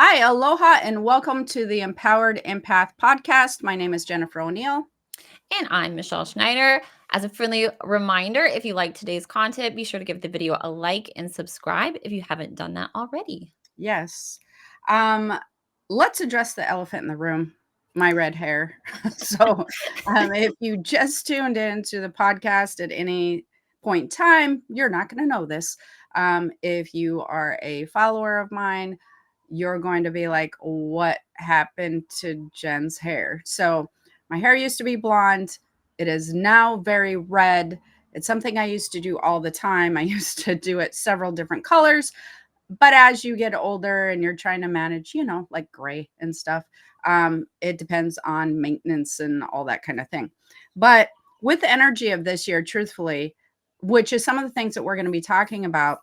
Hi, aloha, and welcome to the Empowered Empath podcast. My name is Jennifer O'Neill. And I'm Michelle Schneider. As a friendly reminder, if you like today's content, be sure to give the video a like and subscribe if you haven't done that already. Yes. Let's address the elephant in the room, my red hair. If you just tuned into the podcast at any point in time, you're not going to know this. If you are a follower of mine, you're going to be like, what happened to Jen's hair? So my hair used to be blonde. It is now very red. It's something I used to do all the time. I used to do it several different colors. But as you get older and you're trying to manage, like gray and stuff, it depends on maintenance and all that kind of thing. But with the energy of this year, truthfully, which is some of the things that we're going to be talking about,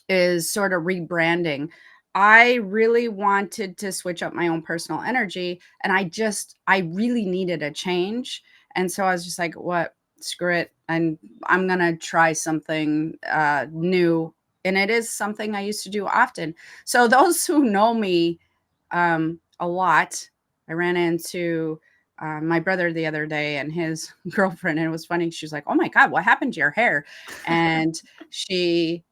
is sort of rebranding. I really wanted to switch up my own personal energy, and I really needed a change. And so I was just like, what? Screw it. And I'm going to try something new. And it is something I used to do often. So those who know me a lot, I ran into my brother the other day and his girlfriend, and it was funny. She was like, oh my God, what happened to your hair? And she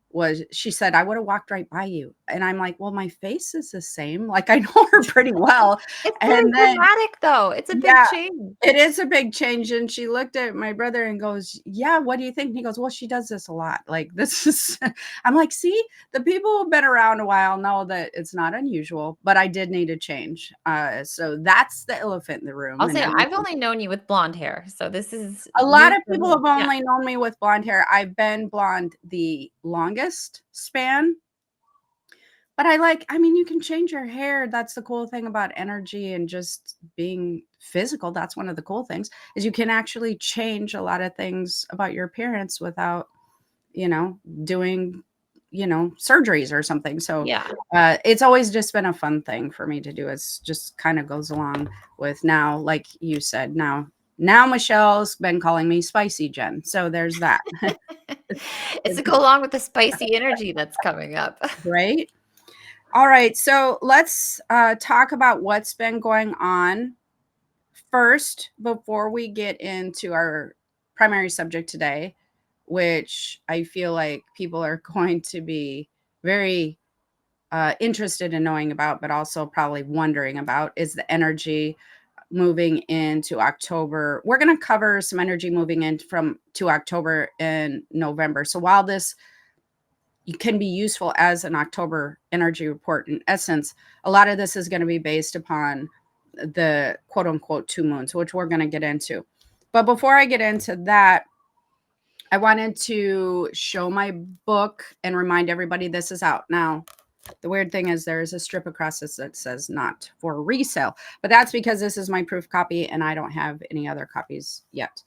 said, I would have walked right by you. And I'm like, well, my face is the same. Like, I know her pretty well. It's very And then, dramatic, though. It's a big yeah, change. it is a big change. And she looked at my brother and goes, yeah, what do you think? And he goes, well, she does this a lot. Like, this is, I'm like, see, the people who've been around a while know that it's not unusual, but I did need a change. So that's the elephant in the room. I'll And say I've only known you with blonde hair, so this is a lot new of for people me. have Yeah. only known me with blonde hair. I've been blonde the longest span. But you can change your hair. That's the cool thing about energy and just being physical. That's one of the cool things is you can actually change a lot of things about your appearance without, doing, surgeries or something. So Yeah. it's always just been a fun thing for me to do. It's just kind of goes along with now, like you said, now Michelle's been calling me Spicy Jen. So there's that. It's to go along with the spicy energy that's coming up. Right? All right, so let's talk about what's been going on first before we get into our primary subject today, which I feel like people are going to be very interested in knowing about, but also probably wondering about, is the energy moving into October. We're going to cover some energy moving in to October and November. So while this can be useful as an October energy report. In essence, a lot of this is going to be based upon the quote unquote 2 moons, which we're going to get into. But before I get into that, I wanted to show my book and remind everybody this is out now. The weird thing is there is a strip across this that says not for resale, but that's because this is my proof copy and I don't have any other copies yet.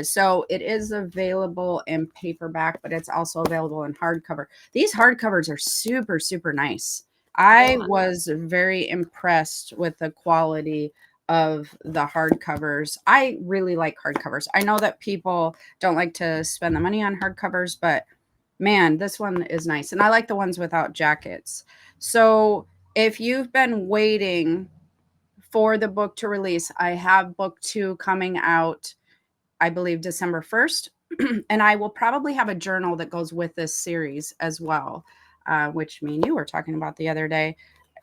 So it is available in paperback, but it's also available in hardcover. These hardcovers are super, super nice. I was very impressed with the quality of the hardcovers. I really like hardcovers. I know that people don't like to spend the money on hardcovers, but man, this one is nice. And I like the ones without jackets. So if you've been waiting for the book to release, I have book 2 coming out, I believe, December 1st. And I will probably have a journal that goes with this series as well, which me and you were talking about the other day.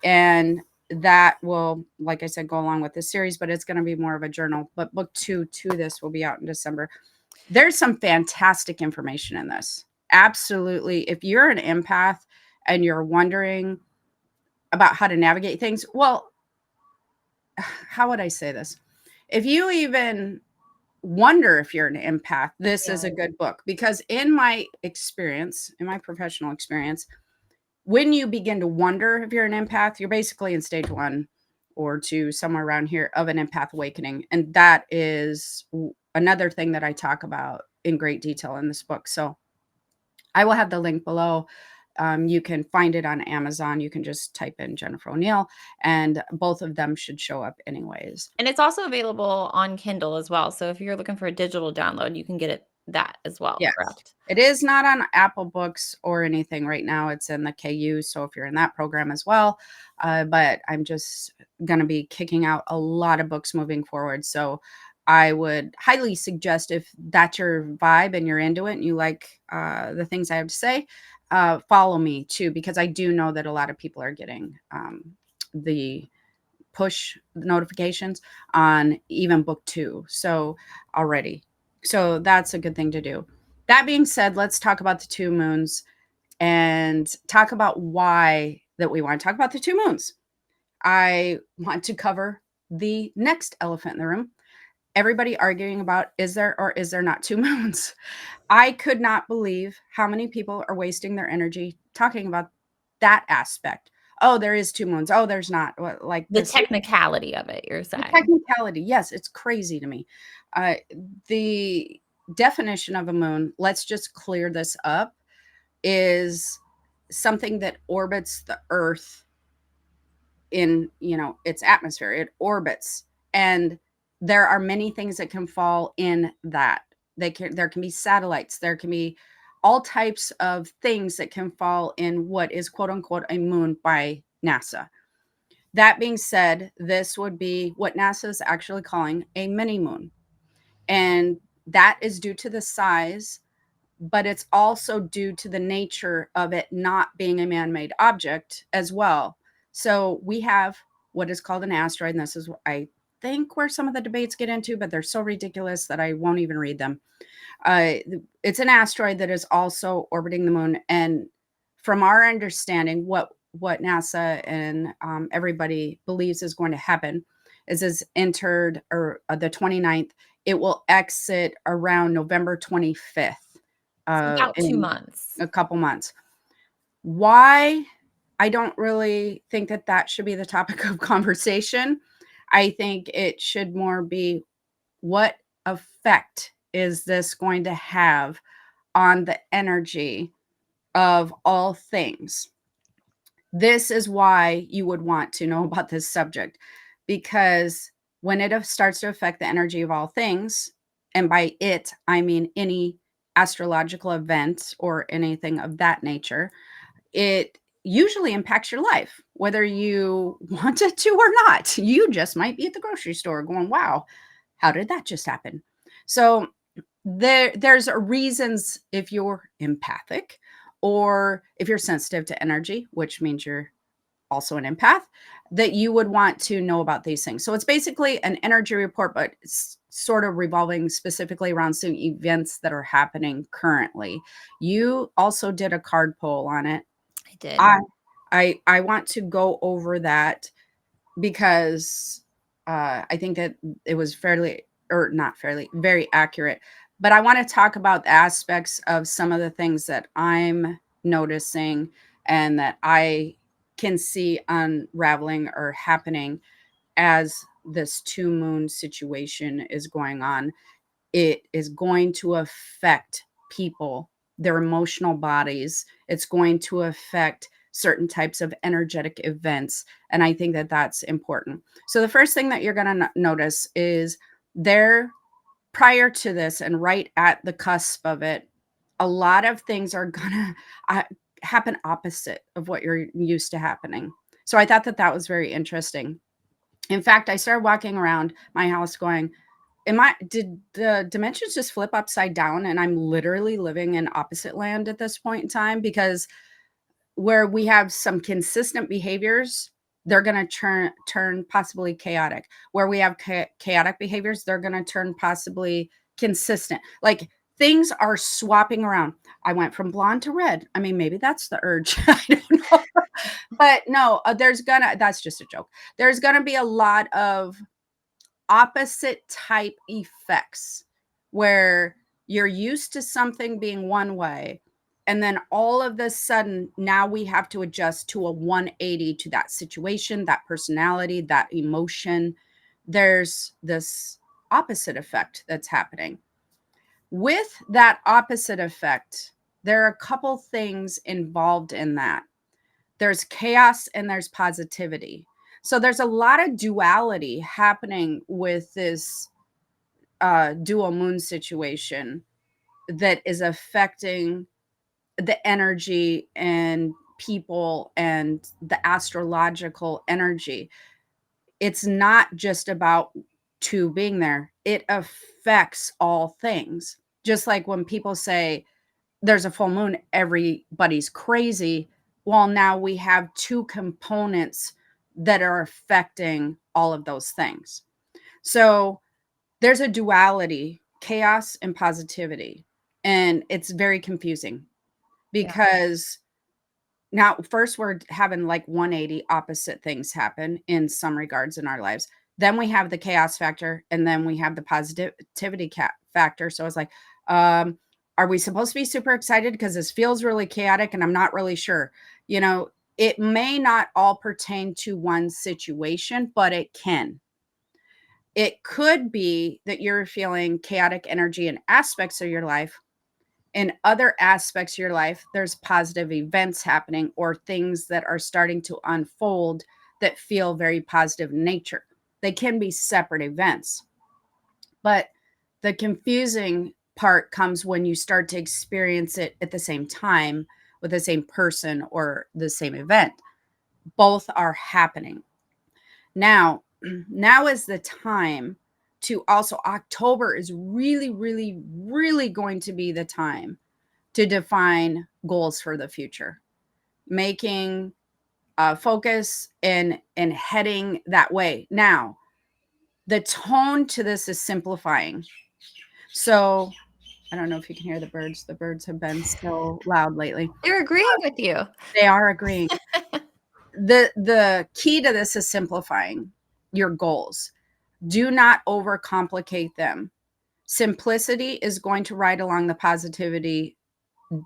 And that will, like I said, go along with this series, but it's going to be more of a journal. But book 2 to this will be out in December. There's some fantastic information in this. Absolutely. If you're an empath and you're wondering about how to navigate things, well, how would I say this? If you even wonder if you're an empath, this is a good book because in my experience, in my professional experience, when you begin to wonder if you're an empath, you're basically in stage 1 or 2, somewhere around here, of an empath awakening. And that is another thing that I talk about in great detail in this book. So I will have the link below. You can find it on Amazon. You can just type in Jennifer O'Neill, and both of them should show up anyways. And it's also available on Kindle as well. So if you're looking for a digital download, you can get it that as well, Yes. correct? It is not on Apple Books or anything right now. It's in the KU. So if you're in that program as well, but I'm just going to be kicking out a lot of books moving forward. So I would highly suggest, if that's your vibe and you're into it and you like the things I have to say, follow me too, because I do know that a lot of people are getting the push notifications on even book 2. So already. So that's a good thing to do. That being said, let's talk about the 2 moons and talk about why that we want to talk about the 2 moons. I want to cover the next elephant in the room. Everybody arguing about, is there or is there not 2 moons? I could not believe how many people are wasting their energy talking about that aspect. Oh, there is 2 moons. Oh, there's not. Like The this technicality of it, you're the saying. technicality, yes, it's crazy to me. Uh, the definition of a moon, let's just clear this up, is something that orbits the Earth in, its atmosphere. It orbits, and there are many things that can fall in that. There can be satellites, there can be all types of things that can fall in what is quote unquote a moon by NASA. That being said, this would be what NASA is actually calling a mini moon. And that is due to the size, but it's also due to the nature of it not being a man made object as well. So we have what is called an asteroid. And this is, I think, where some of the debates get into, but they're so ridiculous that I won't even read them. It's an asteroid that is also orbiting the moon. And from our understanding, what NASA and everybody believes is going to happen is entered, or the 29th, it will exit around November 25th, So about 2 in months. a couple months. Why? I don't really think that that should be the topic of conversation. I think it should more be, what effect is this going to have on the energy of all things? This is why you would want to know about this subject, because when it starts to affect the energy of all things, and by it, I mean any astrological event or anything of that nature, it usually impacts your life, whether you want it to or not. You just might be at the grocery store going, wow, how did that just happen? So there's reasons, if you're empathic or if you're sensitive to energy, which means you're also an empath, that you would want to know about these things. So it's basically an energy report, but it's sort of revolving specifically around some events that are happening currently. You also did a card poll on it. I did. I want to go over that because I think that it was fairly, or not fairly, very accurate. But I want to talk about the aspects of some of the things that I'm noticing and that I can see unraveling or happening as this 2 moon situation is going on. It is going to affect people, their emotional bodies. It's going to affect certain types of energetic events. And I think that that's important. So the first thing that you're going to notice is there, prior to this and right at the cusp of it, a lot of things are going to happen opposite of what you're used to happening. So I thought that that was very interesting. In fact, I started walking around my house going, did the dimensions just flip upside down and I'm literally living in opposite land at this point in time? Because where we have some consistent behaviors, they're going to turn possibly chaotic. Where we have chaotic behaviors, they're going to turn possibly consistent. Like, things are swapping around. I went from blonde to red. I mean, maybe that's the urge. I don't know. But no, that's just a joke. There's gonna be a lot of opposite type effects where you're used to something being one way, and then all of a sudden now we have to adjust to a 180 to that situation, that personality, that emotion. There's this opposite effect that's happening. With that opposite effect, there are a couple things involved in that. There's chaos and there's positivity. So there's a lot of duality happening with this dual moon situation. that is affecting the energy and people and the astrological energy. It's not just about two being there, it affects all things. Just like when people say there's a full moon, everybody's crazy. Well, now we have two components that are affecting all of those things. So there's a duality, chaos and positivity. And it's very confusing Yeah. because now first we're having like 180 opposite things happen in some regards in our lives. Then we have the chaos factor, and then we have the positivity factor. So it's like, um, are we supposed to be super excited because this feels really chaotic and I'm not really sure? You know, it may not all pertain to one situation, but it can. It could be that you're feeling chaotic energy in aspects of your life. In other aspects of your life, there's positive events happening or things that are starting to unfold that feel very positive in nature. They can be separate events. But the confusing part comes when you start to experience it at the same time with the same person or the same event. Both are happening. Now, now is the time to also, October is really, really, really going to be the time to define goals for the future, making focus and heading that way. Now, the tone to this is simplifying. So I don't know if you can hear the birds. The birds have been so loud lately. They're agreeing with you. They are agreeing. The key to this is simplifying your goals. Do not overcomplicate them. Simplicity is going to ride along the positivity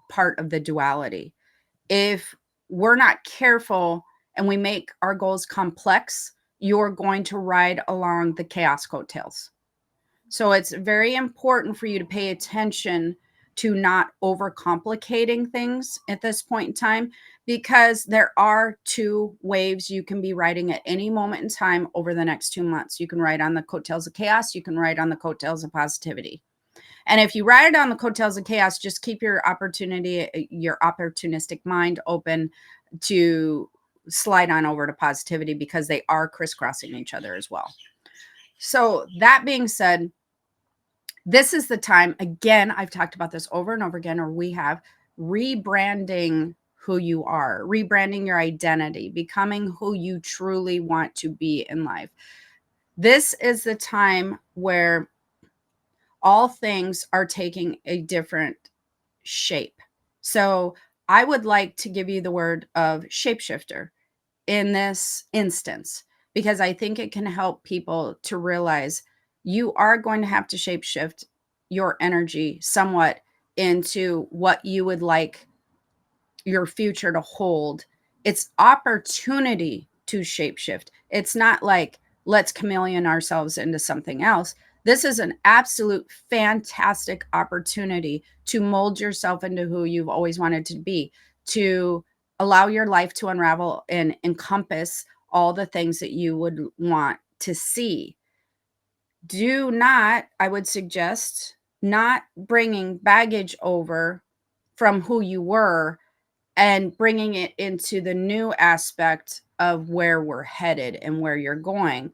part of the duality. If we're not careful and we make our goals complex, you're going to ride along the chaos coattails. So it's very important for you to pay attention to not overcomplicating things at this point in time, because there are two waves you can be riding at any moment in time over the next 2 months. You can ride on the coattails of chaos, you can ride on the coattails of positivity. And if you ride on the coattails of chaos, just keep your opportunistic mind open to slide on over to positivity, because they are crisscrossing each other as well. So that being said, this is the time, again, I've talked about this over and over again, or we have, rebranding who you are, rebranding your identity, becoming who you truly want to be in life. This is the time where all things are taking a different shape. So I would like to give you the word of shapeshifter in this instance, because I think it can help people to realize you are going to have to shapeshift your energy somewhat into what you would like your future to hold. It's opportunity to shapeshift. It's not like let's chameleon ourselves into something else. This is an absolute fantastic opportunity to mold yourself into who you've always wanted to be, to allow your life to unravel and encompass all the things that you would want to see. Do not, I would suggest, not bringing baggage over from who you were and bringing it into the new aspect of where we're headed and where you're going.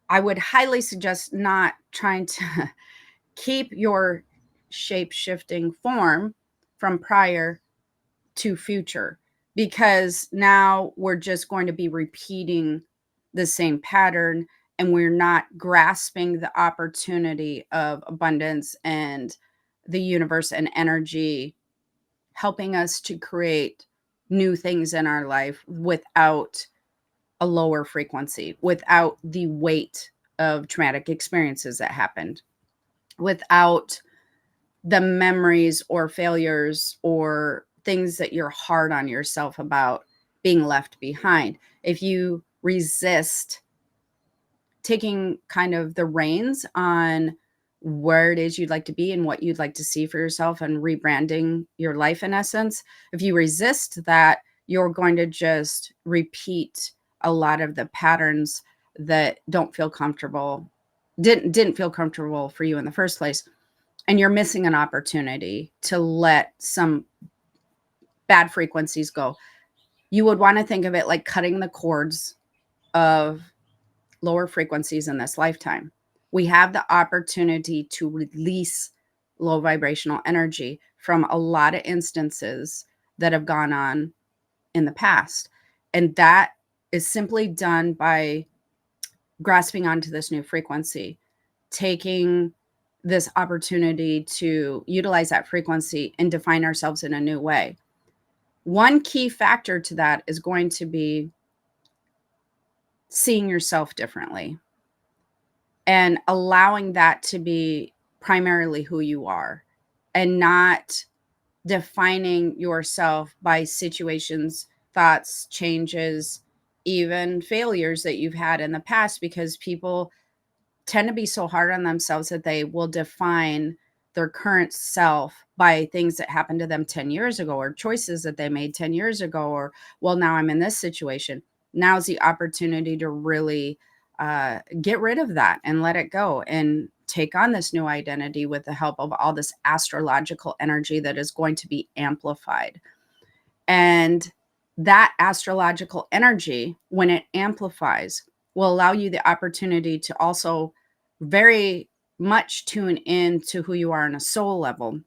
I would highly suggest not trying to keep your shape shifting form from prior to future, because now we're just going to be repeating the same pattern and we're not grasping the opportunity of abundance and the universe and energy helping us to create new things in our life without a lower frequency, without the weight of traumatic experiences that happened, without the memories or failures or things that you're hard on yourself about being left behind. If you resist taking kind of the reins on where it is you'd like to be and what you'd like to see for yourself and rebranding your life, in essence, if you resist that, you're going to just repeat a lot of the patterns that don't feel comfortable, didn't feel comfortable for you in the first place. and you're missing an opportunity to let some bad frequencies go. You would want to think of it like cutting the cords of lower frequencies in this lifetime. We have the opportunity to release low vibrational energy from a lot of instances that have gone on in the past. And that is simply done by grasping onto this new frequency, taking this opportunity to utilize that frequency and define ourselves in a new way. One key factor to that is going to be seeing yourself differently and allowing that to be primarily who you are, and not defining yourself by situations, thoughts, changes, even failures that you've had in the past, because people tend to be so hard on themselves that they will define their current self by things that happened to them 10 years ago, or choices that they made 10 years ago, or, well, now I'm in this situation. Now's the opportunity to really get rid of that and let it go and take on this new identity with the help of all this astrological energy that is going to be amplified. And that astrological energy, when it amplifies, will allow you the opportunity to also very much tune in to who you are on a soul level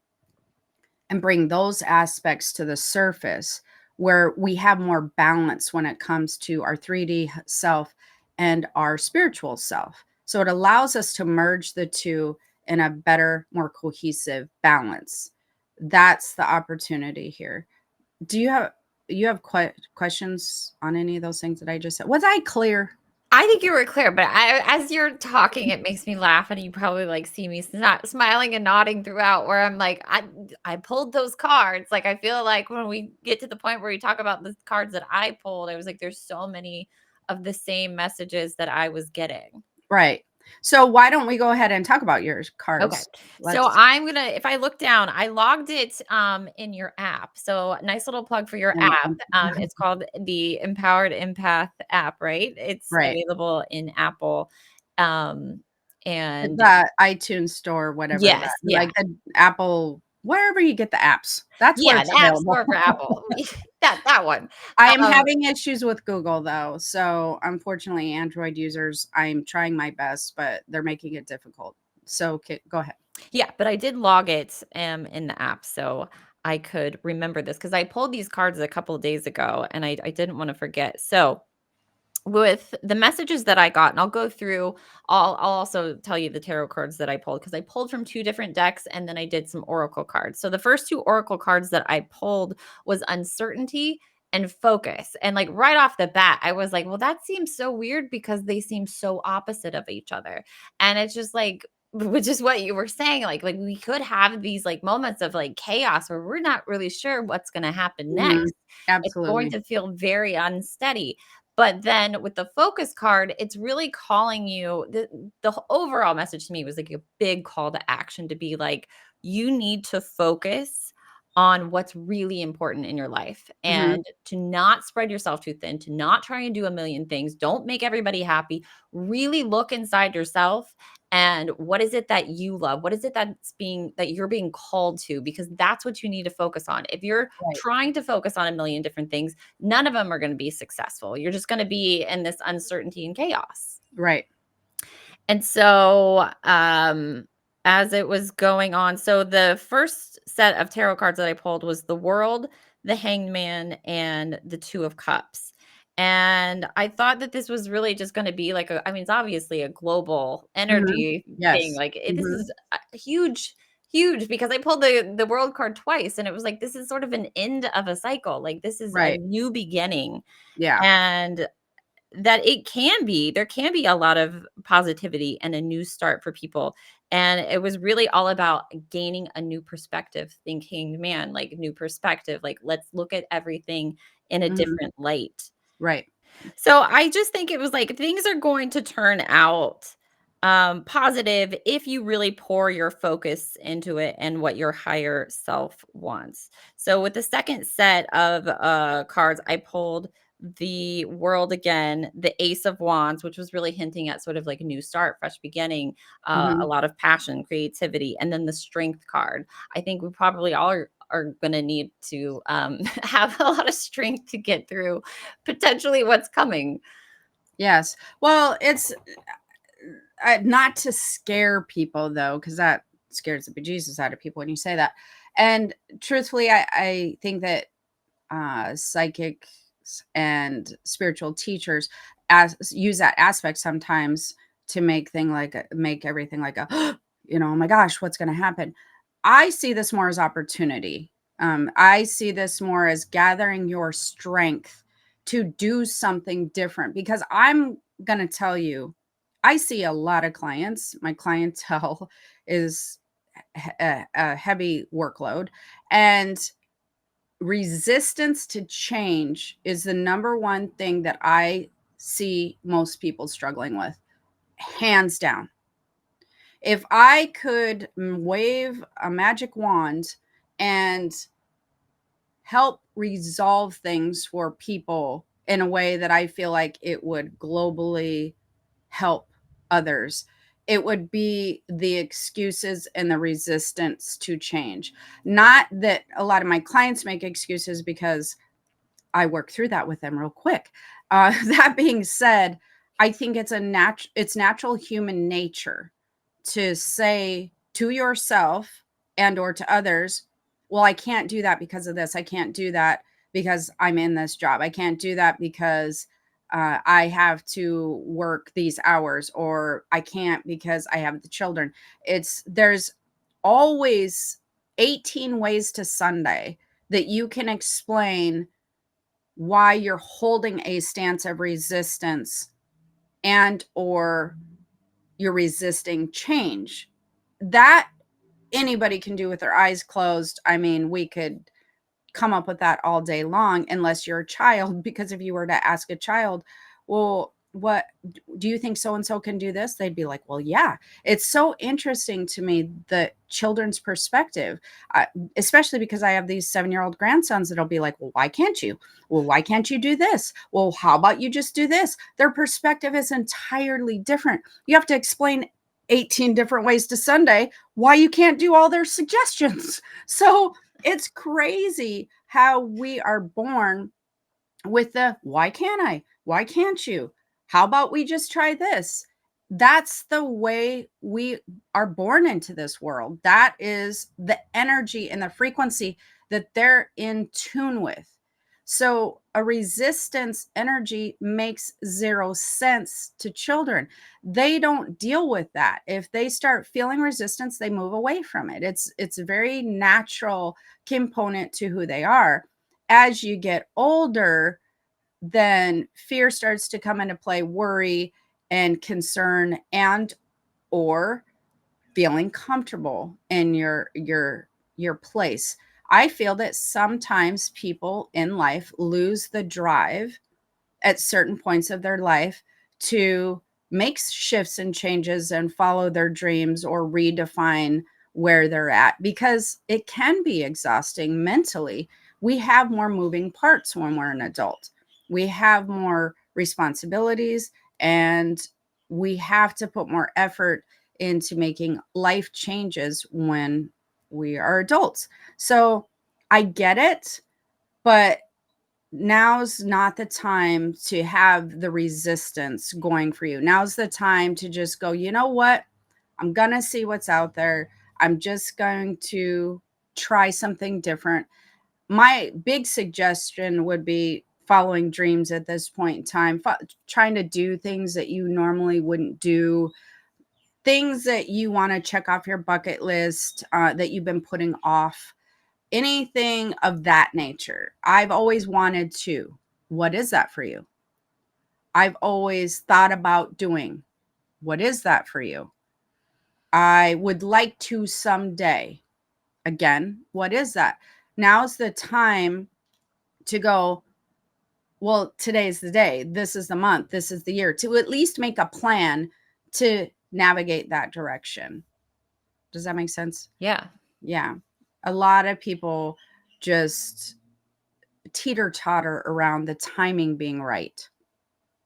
and bring those aspects to the surface, where we have more balance when it comes to our 3D self and our spiritual self. So it allows us to merge the two in a better, more cohesive balance. That's the opportunity here. Do you have questions on any of those things that I just said? Was I clear? I think you were clear, but as you're talking, it makes me laugh, and you probably like see me smiling and nodding throughout. Where I'm like, I pulled those cards. Like I feel like when we get to the point where we talk about the cards that I pulled, I was like, there's so many of the same messages that I was getting. Right. So why don't we go ahead and talk about your Okay. cards? So Let's I'm gonna if I look down, I logged it in your app. So nice little plug for your You're app. welcome. It's called the Empowered Empath app, right? It's Right. available in Apple. Um It's and the iTunes store, whatever that, yes, yeah. like the Apple, wherever you get the apps. That's where Yeah, it's the App available. Store for Apple. That one. I am Um, having issues with Google though. So unfortunately, Android users, I'm trying my best, but they're making it difficult. So go ahead. yeah, but I did log it in the app so I could remember this because I pulled these cards a couple of days ago and I didn't want to forget. So with the messages that I got, and I'll go through, I'll also tell you the tarot cards that I pulled because I pulled from 2 different decks and then I did some oracle cards. So the first 2 oracle cards that I pulled was uncertainty and focus. And like right off the bat, I was like, well, that seems so weird because they seem so opposite of each other. And it's just like, which is what you were saying, like we could have these like moments of like chaos where we're not really sure what's going to happen Mhm. next. It's going Absolutely. to feel very unsteady. But then with the focus card, it's really calling you the overall message to me was like a big call to action to be like, you need to focus on what's really important in your life Mhm. and to not spread yourself too thin, to not try and do a million things. Don't make everybody happy. Really look inside yourself and what is it that you love? What is it that you're being called to? Because that's what you need to focus on. If you're Right. trying to focus on a million different things, none of them are going to be successful. You're just going to be in this uncertainty and chaos. Right. And so, as it was going on, so the first set of tarot cards that I pulled was the World, the Hanged Man, and the Two of Cups. And I thought that this was really just going to be like I mean, it's obviously a global Mhm. energy thing. Yes. Like this Mhm. is a huge, huge because I pulled the World card twice, and it was like this is sort of an end of a cycle. Like this is a Right. new beginning, Yeah. and that there can be a lot of positivity and a new start for people, and it was really all about gaining a new perspective, thinking, "Man, like, new perspective, like, let's look at everything in a Mhm. different light." Right. So, I just think it was like things are going to turn out, positive if you really pour your focus into it and what your higher self wants. So, with the second set of, cards, I pulled the world again, the Ace of Wands, which was really hinting at sort of like a new start, fresh beginning, a Mhm. lot of passion, creativity, and then the Strength card. I think we probably all are going to need to have a lot of strength to get through potentially what's coming. Yes. Well, it's not to scare people though, because that scares the bejesus out of people when you say that. And truthfully, I think that psychics and spiritual teachers use that aspect sometimes to make everything like a oh my gosh, what's going to happen. I see this more as opportunity. I see this more as gathering your strength to do something different, because I'm going to tell you, I see a lot of clients. My clientele is a heavy workload, and resistance to change is the number one thing that I see most people struggling with, hands down. If I could wave a magic wand and help resolve things for people in a way that I feel like it would globally help others, it would be the excuses and the resistance to change. Not that a lot of my clients make excuses, because I work through that with them real quick. That being said, I think it's natural human nature to say to yourself and or to others, well, I can't do that because of this. I can't do that because I'm in this job. I can't do that because I have to work these hours, or I can't because I have the children. There's always 18 ways to Sunday that you can explain why you're holding a stance of resistance and or you're resisting change. That anybody can do with their eyes closed. I mean, we could come up with that all day long, unless you're a child, because if you were to ask a child, well, what do you think so and so can do this? They'd be like, well, yeah. It's so interesting to me, the children's perspective, especially because I have these 7-year-old grandsons that'll be like, well, why can't you? Well, why can't you do this? Well, how about you just do this? Their perspective is entirely different. You have to explain 18 different ways to Sunday why you can't do all their suggestions. So it's crazy how we are born with the why can't I? Why can't you? How about we just try this? That's the way we are born into this world. That is the energy and the frequency that they're in tune with. So a resistance energy makes zero sense to children. They don't deal with that. If they start feeling resistance, they move away from it. It's a very natural component to who they are. As you get older, then fear starts to come into play, worry and concern, and or feeling comfortable in your place. I feel that sometimes people in life lose the drive at certain points of their life to make shifts and changes and follow their dreams or redefine where they're at, because it can be exhausting mentally. We have more moving parts when we're an adult. We have more responsibilities, and we have to put more effort into making life changes when we are adults. So I get it, but now's not the time to have the resistance going for you. Now's the time to just go, you know what? I'm going to see what's out there. I'm just going to try something different. My big suggestion would be following dreams at this point in time, trying to do things that you normally wouldn't do, things that you want to check off your bucket list that you've been putting off, anything of that nature. I've always wanted to. What is that for you? I've always thought about doing. What is that for you? I would like to someday. Again, what is that? Now's the time to go, well, today's the day. This is the month. This is the year, to at least make a plan to navigate that direction. Does that make sense? Yeah. Yeah. A lot of people just teeter-totter around the timing being right.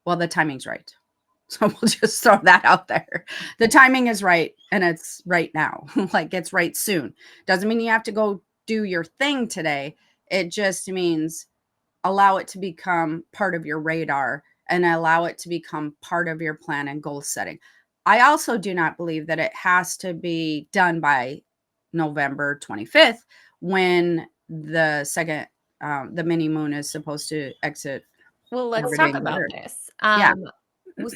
Well, the timing's right. So we'll just throw that out there. The timing is right, and it's right now. Like, it's right soon. Doesn't mean you have to go do your thing today. It just means allow it to become part of your radar and allow it to become part of your plan and goal setting. I also do not believe that it has to be done by November 25th, when the second, the mini moon is supposed to exit Well, let's talk orbiting the about Earth. this. Yeah.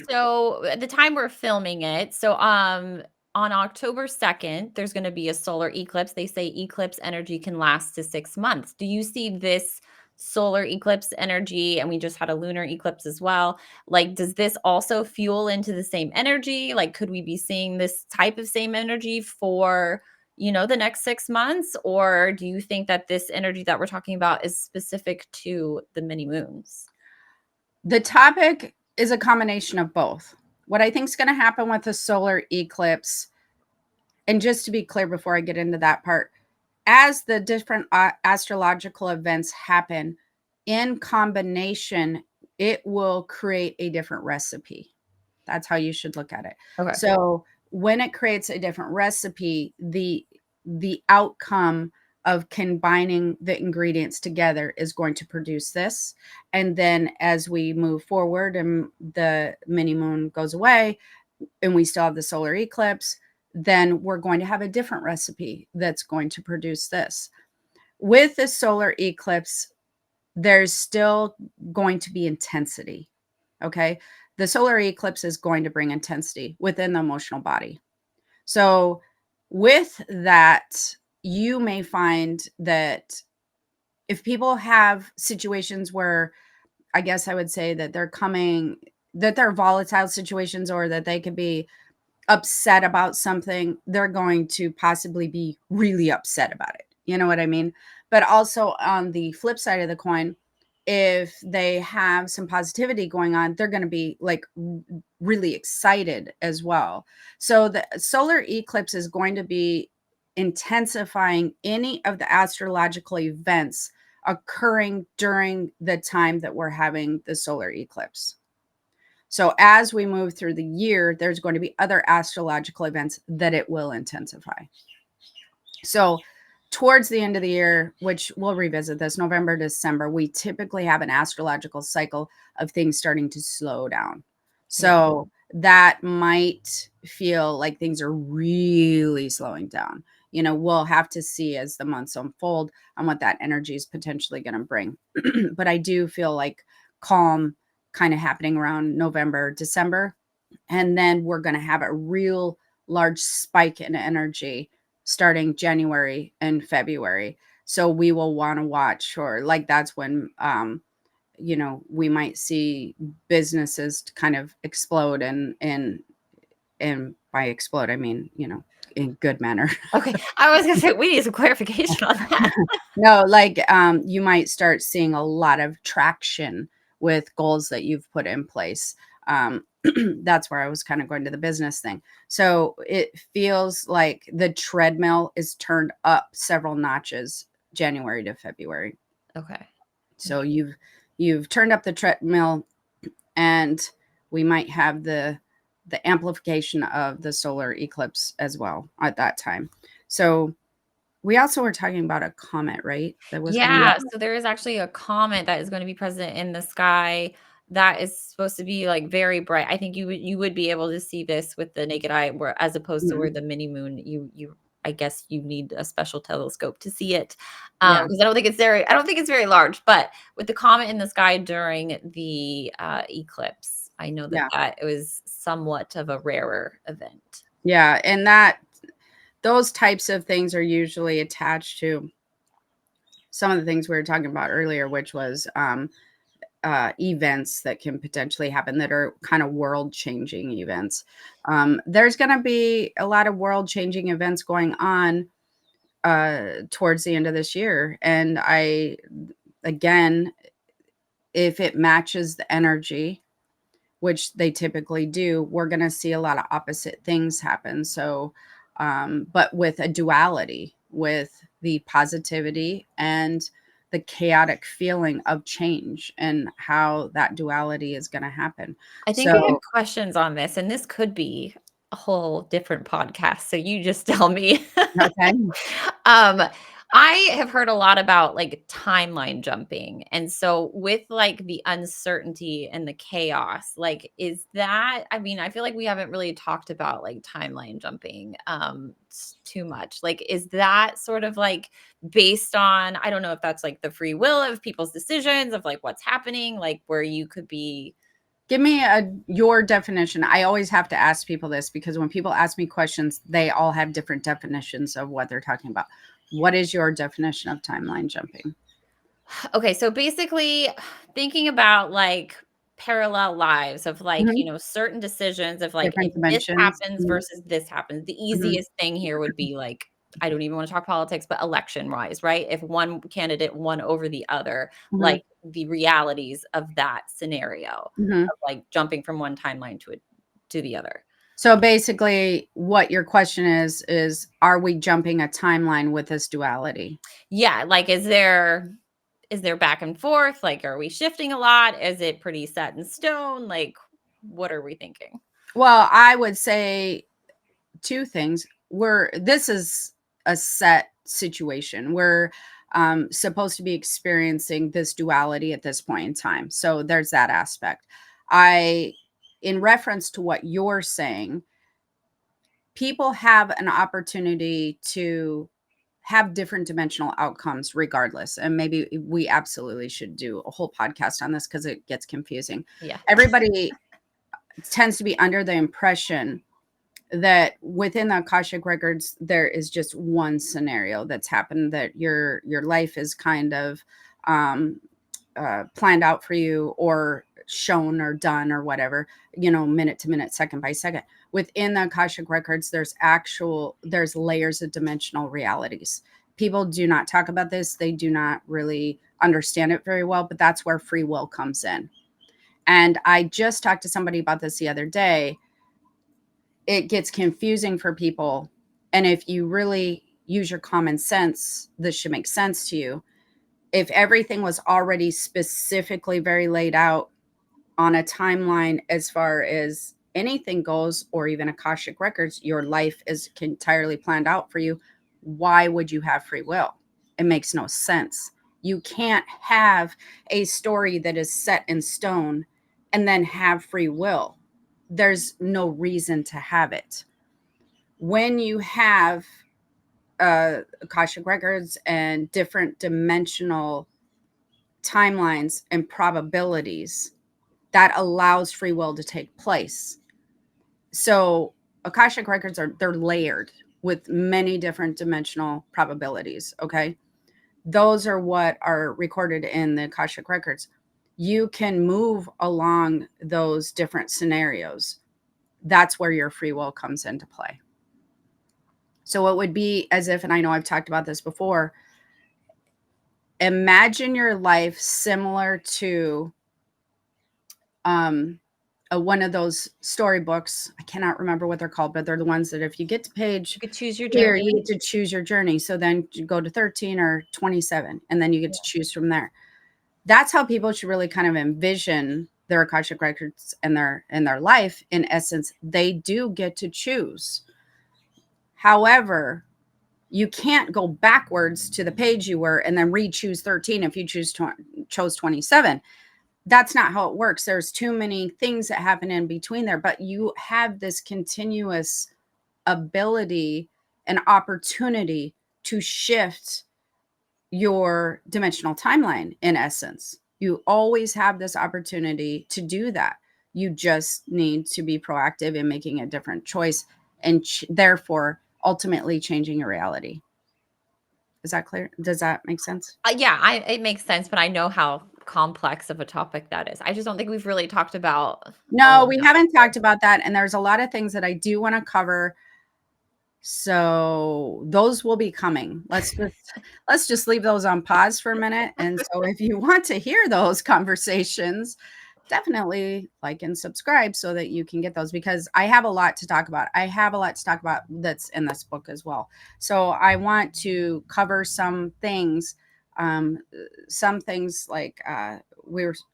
So at the time we're filming it, so on October 2nd, there's going to be a solar eclipse. They say eclipse energy can last to 6 months. Do you see this solar eclipse energy, and we just had a lunar eclipse as well? Like, does this also fuel into the same energy? Like, could we be seeing this type of same energy for, the next 6 months, or do you think that this energy that we're talking about is specific to the mini moons? The topic is a combination of both. What I think is going to happen with the solar eclipse, and just to be clear before I get into that part, as the different astrological events happen in combination, it will create a different recipe. That's how you should look at it. Okay. So when it creates a different recipe, the outcome of combining the ingredients together is going to produce this. And then as we move forward and the mini moon goes away and we still have the solar eclipse, then we're going to have a different recipe that's going to produce this. With the solar eclipse, there's still going to be intensity. Okay. The solar eclipse is going to bring intensity within the emotional body. So, with that, you may find that if people have situations where, I guess I would say that they're volatile situations, or that they could be upset about something, they're going to possibly be really upset about it. You know what I mean? But also on the flip side of the coin, if they have some positivity going on, they're going to be like really excited as well. So the solar eclipse is going to be intensifying any of the astrological events occurring during the time that we're having the solar eclipse. So as we move through the year, there's going to be other astrological events that it will intensify. So towards the end of the year, which we'll revisit this, November, December, we typically have an astrological cycle of things starting to slow down. So that might feel like things are really slowing down. We'll have to see as the months unfold on what that energy is potentially going to bring. But I do feel like calm kind of happening around November, December. And then we're going to have a real large spike in energy starting January and February. So we will want to watch, or like that's when, we might see businesses kind of explode, and by explode, I mean, in good manner. Okay. I was gonna say, we need some clarification on that. No, like, you might start seeing a lot of traction with goals that you've put in place. That's where I was kind of going to the business thing. So it feels like the treadmill is turned up several notches January to February. Okay. So you've turned up the treadmill, and we might have the amplification of the solar eclipse as well at that time. So we also were talking about a comet, right? That was going to be. Yeah, so there is actually a comet that is gonna be present in the sky that is supposed to be, like, very bright. I think you would be able to see this with the naked eye, where as opposed to where Mm, the mini moon, you I guess you need a special telescope to see it, yeah, because I don't think it's very large, but with the comet in the sky during the, eclipse, I know that yeah, it was somewhat of a rarer event. yeah, and those types of things are usually attached to some of the things we were talking about earlier, which was events that can potentially happen that are kind of world changing events. There's going to be a lot of world changing events going on towards the end of this year. And again, if it matches the energy, which they typically do, we're going to see a lot of opposite things happen. So, but with a duality, with the positivity and the chaotic feeling of change and how that duality is going to happen. I think I have So, questions on this, and this could be a whole different podcast, so you just tell me. okay. Um, I have heard a lot about, like, timeline jumping, and so with, like, the uncertainty and the chaos, like, is that I mean, I feel like we haven't really talked about, like, timeline jumping, too much. Like, is that sort of, like, based on I don't know if that's, like, the free will of people's decisions of, like, what's happening, like, where you could be Give me your definition. I always have to ask people this because when people ask me questions, they all have different definitions of what they're talking about. What is your definition of timeline jumping? Okay, so basically thinking about like parallel lives of like, Mhm. certain decisions of like if Different this dimensions. happens Mhm. versus this happens. The Mhm. easiest thing here would be like I don't even want to talk politics, but election wise, right? If one candidate won over the other, Mhm. like the realities of that scenario Mhm. of like jumping from one timeline to the other. So basically, what your question is are we jumping a timeline with this duality? Yeah, like is there back and forth? Like, are we shifting a lot? Is it pretty set in stone? Like, what are we thinking? Well, I would say two things. This is a set situation. We're supposed to be experiencing this duality at this point in time. So there's that aspect. I, in reference to what you're saying, people have an opportunity to have different dimensional outcomes regardless. And maybe we absolutely should do a whole podcast on this because it gets confusing. Yeah. Everybody tends to be under the impression that within the Akashic records there is just one scenario that's happened, that your life is kind of um, planned out for you or shown or done or whatever, minute to minute, second by second. Within the Akashic records there's layers of dimensional realities. People do not talk about this. They do not really understand it very well, but that's where free will comes in. And I just talked to somebody about this the other day. It gets confusing for people. And if you really use your common sense, this should make sense to you. If everything was already specifically very laid out on a timeline as far as anything goes, or even Akashic records, your life is entirely planned out for you. Why would you have free will? It makes no sense. You can't have a story that is set in stone and then have free will. There's no reason to have it. When you have Akashic records and different dimensional timelines and probabilities, that allows free will to take place. So Akashic records they're layered with many different dimensional probabilities. Okay. Those are what are recorded in the Akashic records. You can move along those different scenarios. That's where your free will comes into play. So it would be as if, and I know I've talked about this before, imagine your life similar to um, one of those storybooks. I cannot remember what they're called, but they're the ones that if you get to You page could choose your here, you journey. get to choose your journey. So then you go to 13 or 27, and then you get to choose from there. That's how people should really kind of envision their Akashic records and their life. In essence, they do get to choose. However, you can't go backwards to the page you were and then re-choose 13 if you chose 27. That's not how it works. There's too many things that happen in between there, but you have this continuous ability and opportunity to shift your dimensional timeline. In essence, you always have this opportunity to do that. You just need to be proactive in making a different choice and therefore ultimately changing your reality. Is that clear? Does that make sense? Yeah, it makes sense, but I know how complex of a topic that is. I just don't think we've really talked about all No, of we that haven't before. talked about that. And there's a lot of things that I do want to cover. So those will be coming. Let's just leave those on pause for a minute. And so if you want to hear those conversations, definitely like and subscribe so that you can get those, because I have a lot to talk about. I have a lot to talk about that's in this book as well. So I want to cover some things Um, some things like I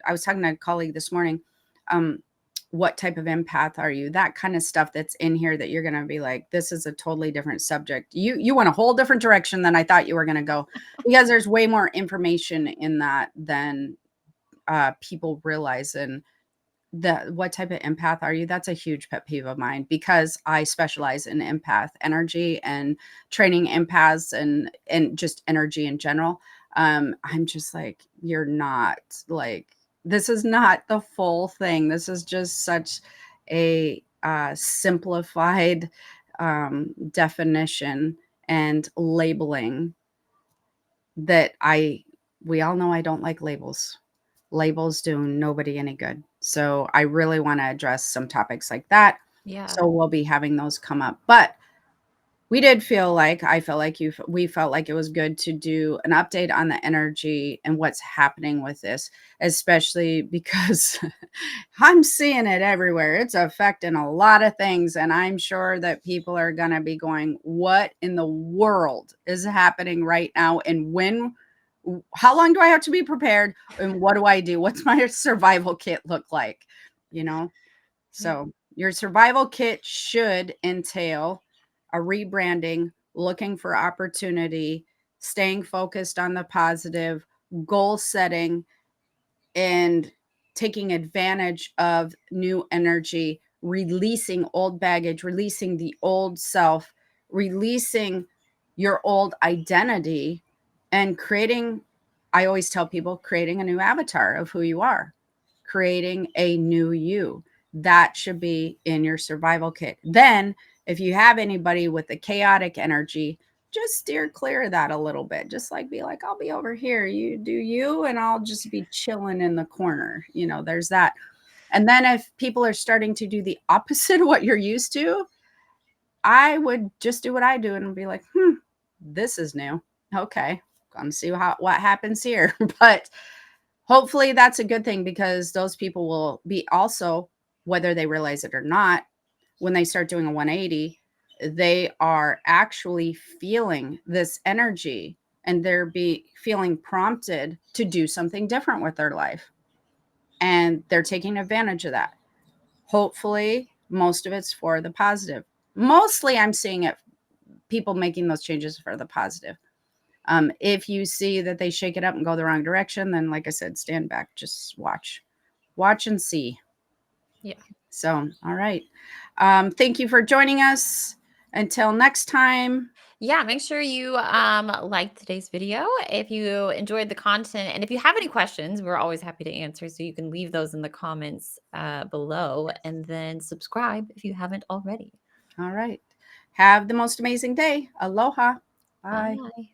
was talking to a colleague this morning. Um, what type of empath are you? That kind of stuff that's in here that you're gonna be like, this is a totally different subject. You went a whole different direction than I thought you were gonna go, because there's way more information in that than people realize. And what type of empath are you? That's a huge pet peeve of mine, because I specialize in empath energy and training empaths and just energy in general. I'm just like, you're not like, this is not the full thing. This is just such a simplified definition and labeling that we all know I don't like labels. Labels do nobody any good. So I really want to address some topics like that. Yeah. So we'll be having those come up. But we did feel like, I felt like we felt like it was good to do an update on the energy and what's happening with this, especially because I'm seeing it everywhere. It's affecting a lot of things. And I'm sure that people are going to be going, what in the world is happening right now? And how long do I have to be prepared? And what do I do? What's my survival kit look like? You know? Yeah. So your survival kit should entail a rebranding, looking for opportunity, staying focused on the positive, goal setting, and taking advantage of new energy, releasing old baggage, releasing the old self, releasing your old identity, and creating, I always tell people, creating a new avatar of who you are, creating a new you. That should be in your survival kit. Then, if you have anybody with a chaotic energy, just steer clear of that a little bit. Just like, be like, I'll be over here, you do you, and I'll just be chilling in the corner. There's that. And then if people are starting to do the opposite of what you're used to, I would just do what I do and be like, this is new. Okay, gonna see what happens here. But hopefully that's a good thing, because those people will be also, whether they realize it or not, when they start doing a 180, they are actually feeling this energy, and they're feeling prompted to do something different with their life, and they're taking advantage of that. Hopefully most of it's for the positive. Mostly I'm seeing it, people making those changes for the positive. If you see that they shake it up and go the wrong direction, then like I said, stand back, just watch and see. Yeah. So, all right. Thank you for joining us. Until next time. Yeah, make sure you like today's video if you enjoyed the content, and if you have any questions, we're always happy to answer, so you can leave those in the comments below, and then subscribe if you haven't already. All right. Have the most amazing day. Aloha. Bye. Bye.